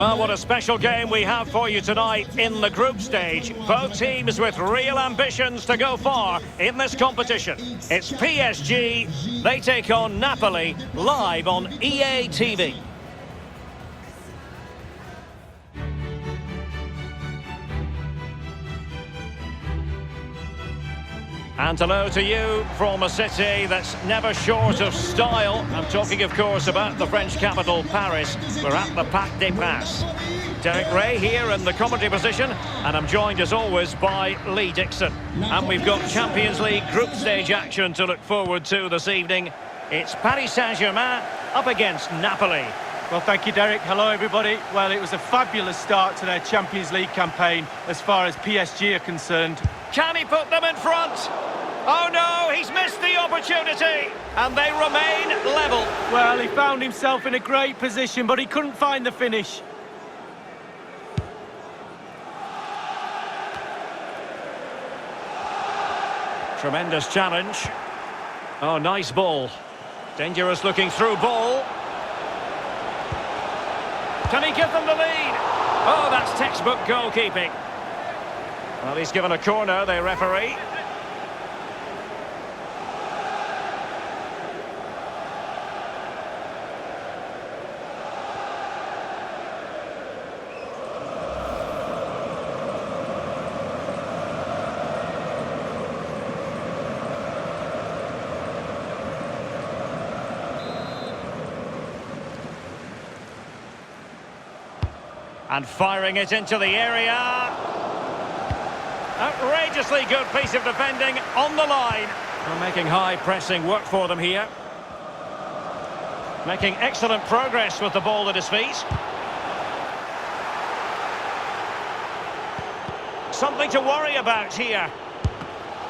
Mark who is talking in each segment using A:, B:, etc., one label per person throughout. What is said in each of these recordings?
A: Well, what a special game we have for you tonight in the group stage. Both teams with real ambitions to go far in this competition. It's PSG, they take on Napoli, live on EA TV. And hello to you from a city that's never short of style. I'm talking, of course, about the French capital, Paris. We're at the Parc des Princes. Derek Ray here in the commentary position, and I'm joined, as always, by Lee Dixon. And we've got Champions League group stage action to look forward to this evening. It's Paris Saint-Germain up against Napoli.
B: Well, thank you, Derek. Hello, everybody. Well, it was a fabulous start to their Champions League campaign as far as PSG are concerned.
A: Can he put them in front? Oh no, he's missed the opportunity, and they remain level.
B: Well, he found himself in a great position, but he couldn't find the finish.
A: Tremendous challenge. Oh, nice ball. Dangerous looking through ball. Can he give them the lead? Oh, that's textbook goalkeeping. Well, he's given a corner, the referee. And firing it into the area. Outrageously good piece of defending on the line. They're making high pressing work for them here. Making excellent progress with the ball at his feet. Something to worry about here.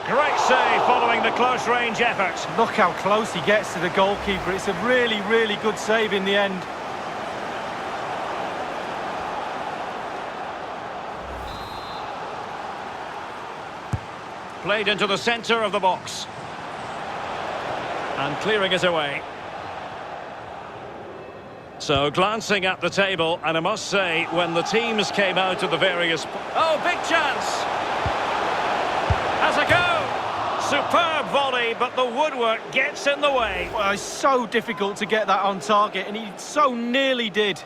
A: Great save following the close range effort.
B: Look how close he gets to the goalkeeper. It's a really, really good save in the end.
A: Played into the centre of the box. And clearing it away. So, glancing at the table, and I must say, when the teams came out of the various... Oh, big chance! Has a go! Superb volley, but the woodwork gets in the way.
B: Well, it's so difficult to get that on target, and he so nearly did.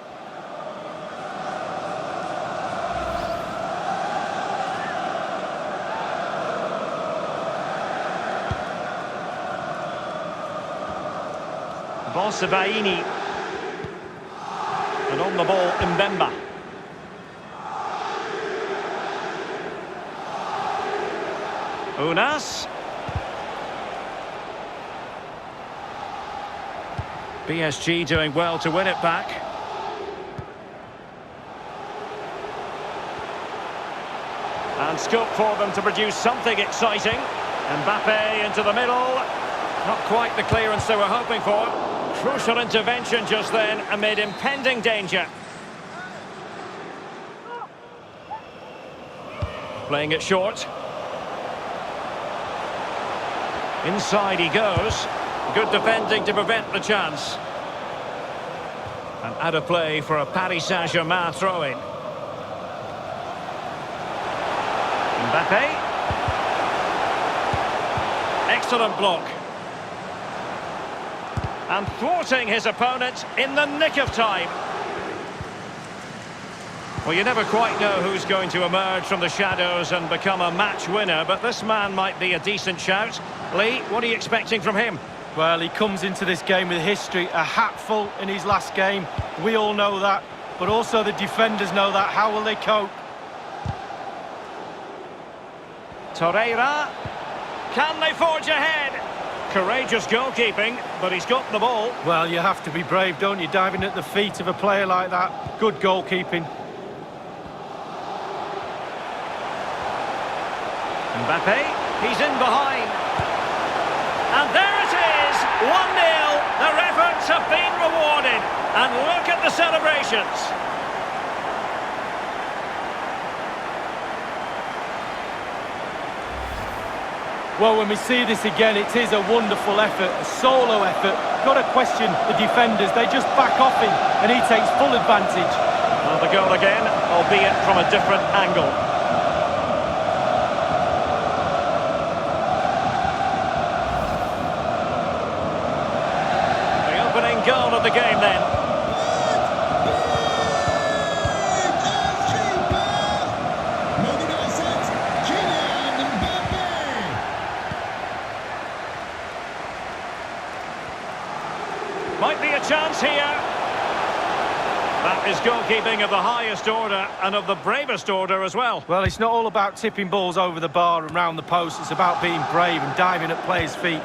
A: Bolsavaini. And on the ball, Mbemba. Unas. PSG doing well to win it back. And scope for them to produce something exciting. Mbappe into the middle. Not quite the clearance they were hoping for. Crucial intervention just then amid impending danger. Playing it short. Inside he goes. Good defending to prevent the chance. And out of play for a Paris Saint-Germain throw-in. Mbappe. Excellent block. And thwarting his opponent in the nick of time. Well, you never quite know who's going to emerge from the shadows and become a match winner, but this man might be a decent shout. Lee, what are you expecting from him?
B: Well, he comes into this game with history, a hatful in his last game. We all know that, but also the defenders know that. How will they cope?
A: Torreira. Can they forge ahead? Courageous goalkeeping, but he's got the ball.
B: Well, you have to be brave, don't you, diving at the feet of a player like that. Good goalkeeping.
A: Mbappe, he's in behind. And there it is, 1-0. Their efforts have been rewarded. And look at the celebrations.
B: Well, when we see this again, it is a wonderful effort, a solo effort. Got to question the defenders. They just back off him, and he takes full advantage.
A: Well, the goal again, albeit from a different angle. The opening goal of the game then. Might be a chance here. That is goalkeeping of the highest order and of the bravest order as well.
B: Well, it's not all about tipping balls over the bar and round the post. It's about being brave and diving at players' feet.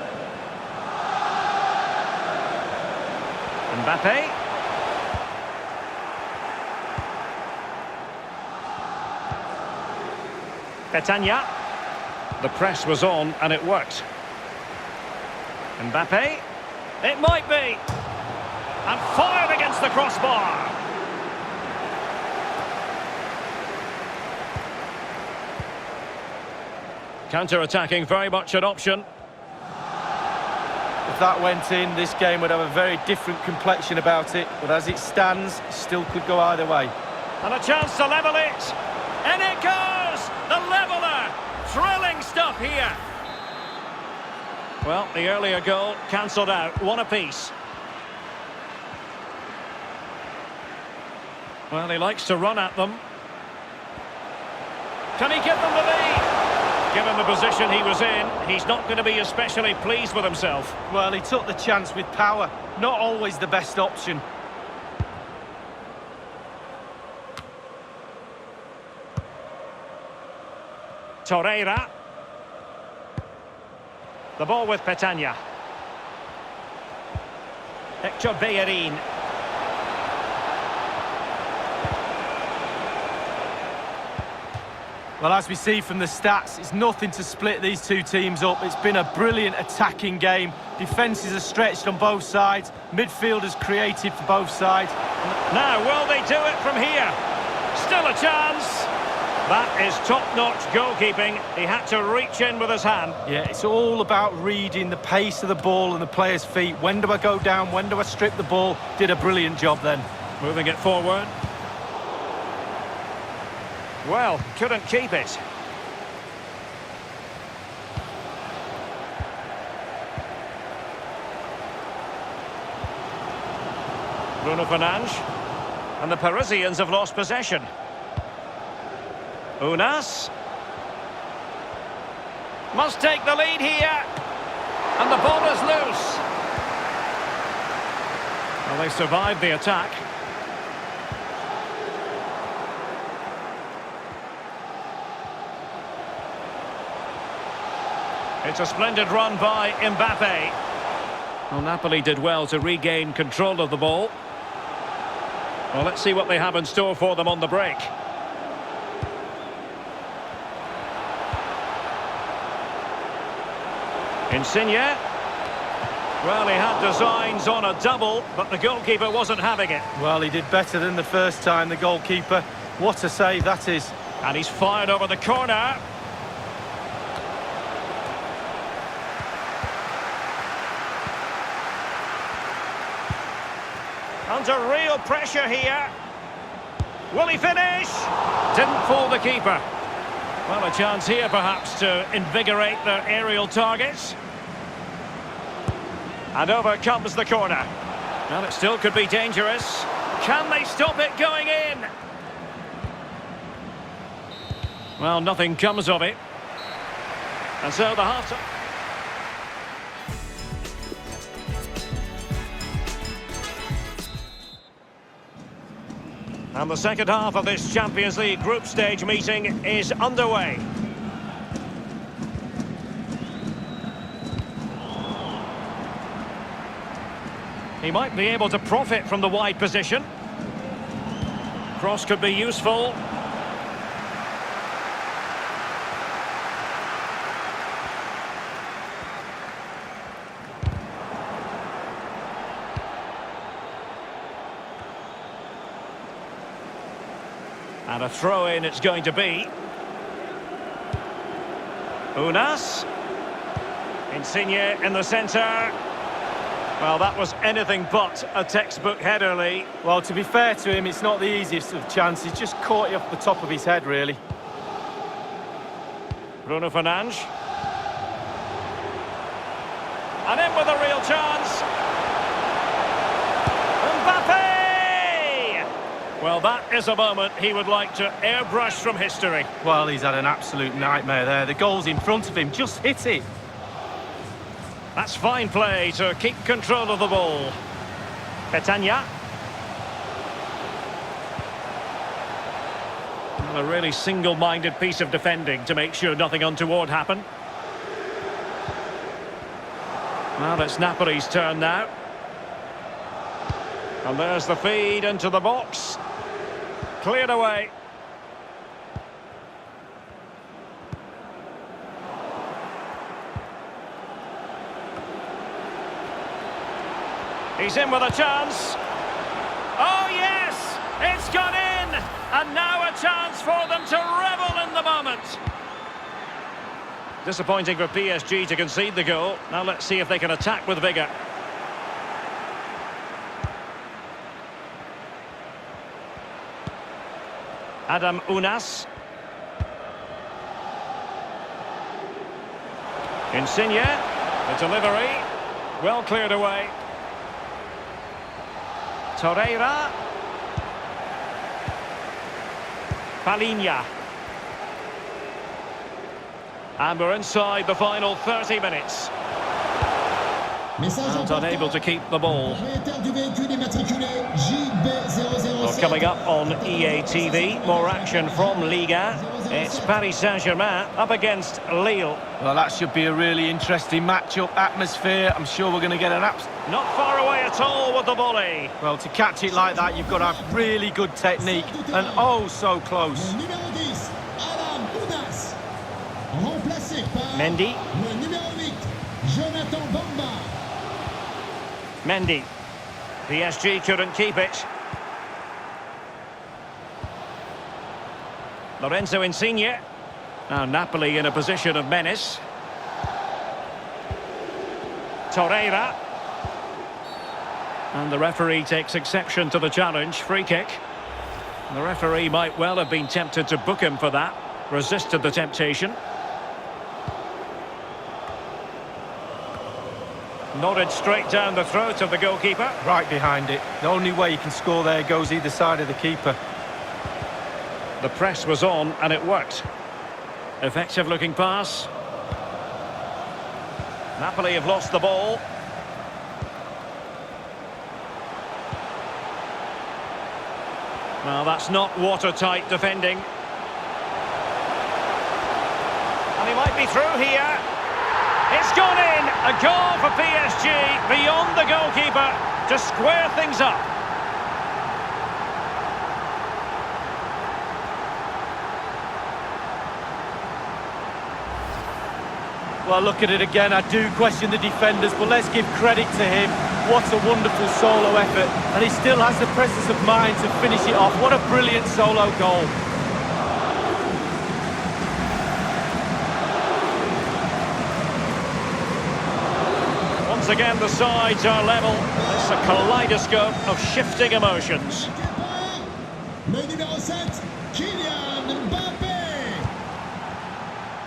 A: Mbappe. Petagna. The press was on and it worked. Mbappe. It might be. And fired against the crossbar. Counter-attacking, very much an option.
B: If that went in, this game would have a very different complexion about it. But as it stands, it still could go either way.
A: And a chance to level it. And it goes! The leveller! Thrilling stuff here. Well, the earlier goal cancelled out. One apiece. Well, he likes to run at them. Can he give them the lead? Given the position he was in, he's not going to be especially pleased with himself.
B: Well, he took the chance with power. Not always the best option.
A: Torreira. The ball with Petagna. Hector Bellerin.
B: Well, as we see from the stats, it's nothing to split these two teams up. It's been a brilliant attacking game. Defences are stretched on both sides. Midfielders created for both sides.
A: Now, will they do it from here? Still a chance. That is top-notch goalkeeping. He had to reach in with his hand.
B: Yeah, it's all about reading the pace of the ball and the player's feet. When do I go down? When do I strip the ball? Did a brilliant job then.
A: Moving it forward. Well, couldn't keep it. Bruno Fernandes. And the Parisians have lost possession. Unas. Must take the lead here. And the ball is loose. Well, they survived the attack. It's a splendid run by Mbappe. Well, Napoli did well to regain control of the ball. Well, let's see what they have in store for them on the break. Insigne. Well, he had designs on a double, but the goalkeeper wasn't having it.
B: Well, he did better than the first time, the goalkeeper. What a save that is.
A: And he's fired over the corner. Under real pressure here. Will he finish? Didn't fool the keeper. Well, a chance here perhaps to invigorate their aerial targets. And over comes the corner. Well, it still could be dangerous. Can they stop it going in? Well, nothing comes of it. And so the half-time. And the second half of this Champions League group stage meeting is underway. He might be able to profit from the wide position. Cross could be useful. And a throw-in it's going to be. Unas. Insigne in the centre. Well, that was anything but a textbook header, Lee.
B: Well, to be fair to him, it's not the easiest of chances. Just caught you off the top of his head, really.
A: Bruno Fernandes. And in with a real chance. Mbappe! Well, that is a moment he would like to airbrush from history.
B: Well, he's had an absolute nightmare there. The goal's in front of him, just hit it.
A: That's fine play to keep control of the ball. Petagna. A really single-minded piece of defending to make sure nothing untoward happened. Well, it's Napoli's turn now. And there's the feed into the box. Cleared away. He's in with a chance. Oh, yes! It's gone in! And now a chance for them to revel in the moment. Disappointing for PSG to concede the goal. Now let's see if they can attack with vigour. Adam Unas. Insigne. The delivery. Well cleared away. Torreira. Palinha. And we're inside the final 30 minutes. And unable to keep the ball. Well, coming up on EA TV, more action from Liga. It's Paris Saint-Germain up against Lille.
B: Well, that should be a really interesting match-up atmosphere. I'm sure we're going to get an
A: Not far away at all with the volley.
B: Well, to catch it like that, you've got to have really good technique. And oh, so close.
A: Mendy. Mendy. PSG couldn't keep it. Lorenzo Insigne. Now Napoli in a position of menace. Torreira. And the referee takes exception to the challenge. Free kick. The referee might well have been tempted to book him for that. Resisted the temptation. Nodded straight down the throat of the goalkeeper.
B: Right behind it. The only way you can score there goes either side of the keeper.
A: The press was on and it worked. Effective looking pass. Napoli have lost the ball. Well, that's not watertight defending. And he might be through here. It's gone in! A goal for PSG beyond the goalkeeper to square things up.
B: Well, look at it again. I do question the defenders, but let's give credit to him. What a wonderful solo effort. And he still has the presence of mind to finish it off. What a brilliant solo goal.
A: Once again, the sides are level. It's a kaleidoscope of shifting emotions.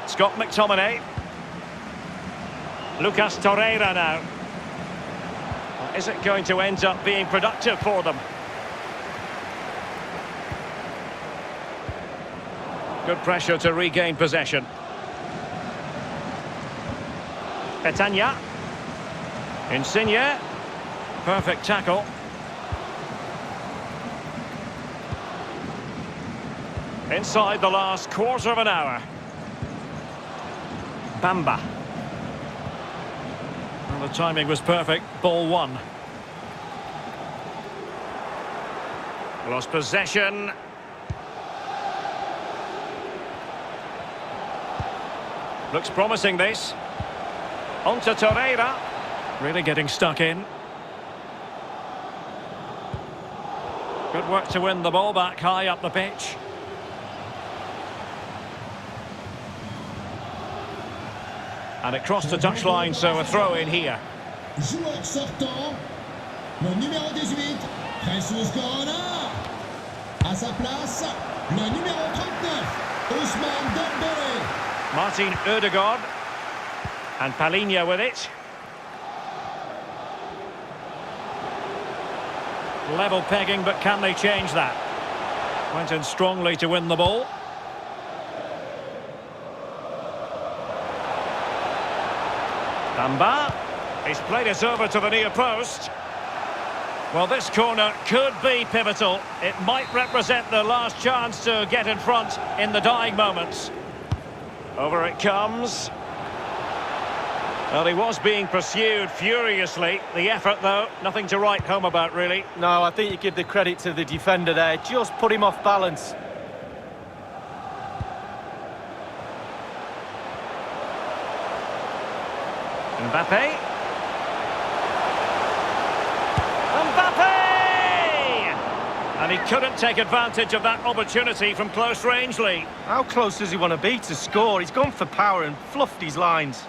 A: Scott McTominay. Lucas Torreira now. Is it going to end up being productive for them? Good pressure to regain possession. Petagna. Insigne. Perfect tackle. Inside the last quarter of an hour. Bamba. Well, the timing was perfect. Ball one. Lost possession. Looks promising, this. On to Torreira. Really getting stuck in. Good work to win the ball back high up the pitch. And it crossed the touchline, so a throw in here.
C: joueur sortant, le numéro 18, Jesus Corona. À sa place, le numéro 39, Ousmane Dembélé.
A: Martin Ødegaard. And Palinha with it. Level pegging, but can they change that? Went in strongly to win the ball. Damba. He's played it over to the near post. Well, this corner could be pivotal. It might represent their last chance to get in front in the dying moments. Over it comes. Well, he was being pursued furiously. The effort, though, nothing to write home about, really.
B: No, I think you give the credit to the defender there. Just put him off balance.
A: Mbappe. Mbappe! And he couldn't take advantage of that opportunity from close range, Lee.
B: How close does he want to be to score? He's gone for power and fluffed his lines.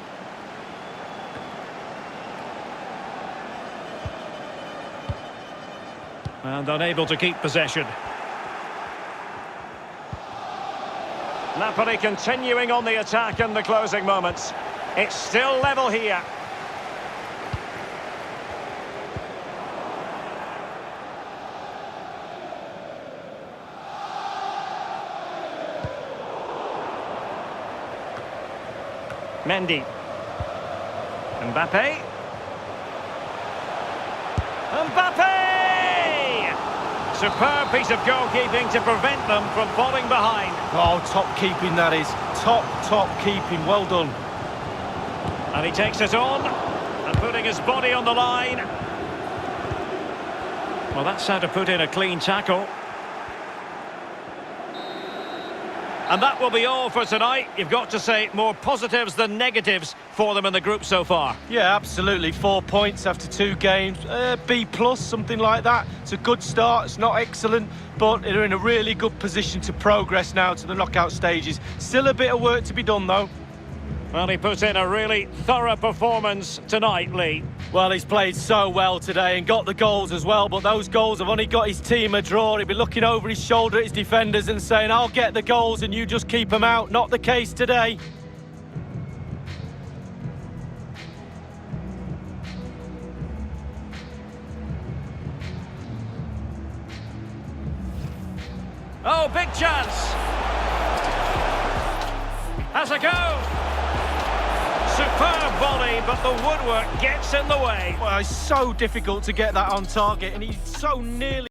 A: And unable to keep possession. Napoli continuing on the attack in the closing moments. It's still level here. Mendy. Mbappe. Mbappe! Superb piece of goalkeeping to prevent them from falling behind.
B: Oh, top keeping that is. Top keeping. Well done.
A: And he takes it on and putting his body on the line. Well, that's how to put in a clean tackle. And that will be all for tonight. You've got to say more positives than negatives for them in the group so far.
B: Yeah, absolutely. 4 points after 2 games. B+, something like that. It's a good start. It's not excellent, but they're in a really good position to progress now to the knockout stages. Still a bit of work to be done, though.
A: Well, he put in a really thorough performance tonight, Lee.
B: Well, he's played so well today and got the goals as well, but those goals have only got his team a draw. He'll be looking over his shoulder at his defenders and saying, I'll get the goals and you just keep them out. Not the case today.
A: Oh, big chance. Has a go. Superb volley, but the woodwork gets in the way.
B: Well, it's so difficult to get that on target, and he's so nearly...